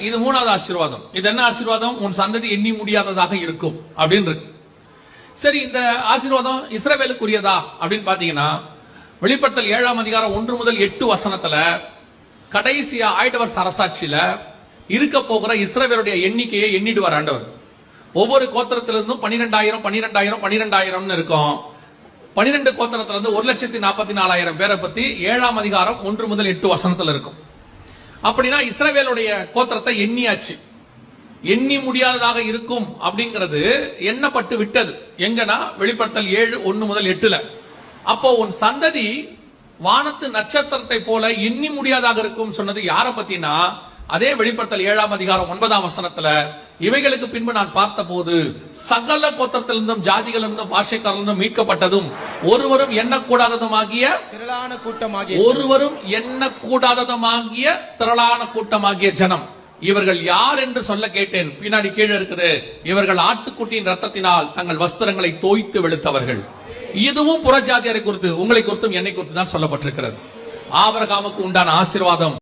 இது மூணாவது ஆசீர்வாதம். இது என்ன ஆசீர்வாதம்? உன் சந்ததி எண்ணி முடியாததாக இருக்கும் அப்படின்னு இருக்கு. சரி, இந்த ஆசீர்வாதம் இஸ்ரவேலுக்குரியதா அப்படின்னு பாத்தீங்கன்னா, வெளிப்படுத்தல் 7ஆம் அதிகாரம் 1 முதல் 8 வசனத்துல கடைசியா ஆயிட்டவர் அரசாட்சியில இருக்க போகிற இஸ்ரவேலுடைய எண்ணிக்கையை எண்ணிடுவார் ஆண்டவர். ஒவ்வொரு கோத்திரத்திலிருந்தும் 12,000 12,000 12,000 இருக்கும். 12 கோத்திரத்திலிருந்து 1,44,000 பேரை பத்தி 7ஆம் அதிகாரம் 1 முதல் 8 வசனத்துல இருக்கும். அப்படின்னா இஸ்ரவேலுடைய கோத்திரத்தை எண்ணியாச்சு. எண்ணி முடியாததாக இருக்கும் அப்படிங்கிறது எண்ணப்பட்டு விட்டது. எங்கன்னா வெளிப்படுத்தல் 7 1 முதல் 8ல. அப்போ உன் சந்ததி வானத்து நட்சத்திரத்தை போல எண்ணி முடியாதாக இருக்கும் சொன்னது யார பத்தினா, அதே வெளிப்படுத்தல் 7ஆம் அதிகாரம் 9ஆம் வசனத்துல, இவைகளுக்கு பின்பு நான் பார்த்த போது சகல கோத்திரத்திலிருந்தும் ஜாதிகளிலிருந்தும் பாஷைக்காரர்களிருந்தும் மீட்கப்பட்டதும் ஒருவரும் எண்ணக்கூடாததுமாகிய திரளான கூட்டமாகிய ஜனம், இவர்கள் யார் என்று சொல்ல கேட்டேன். பின்னாடி கீழே இருக்குது, இவர்கள் ஆட்டுக்குட்டியின் ரத்தத்தினால் தங்கள் வஸ்திரங்களை தோய்த்து வெளுத்தவர்கள். இதுவும் புறஜாதியாரை குறித்து, உங்களை குறித்தும் என்னை குறித்து தான் சொல்லப்பட்டிருக்கிறது. ஆபிரகாமுக்கு உண்டான ஆசீர்வாதம்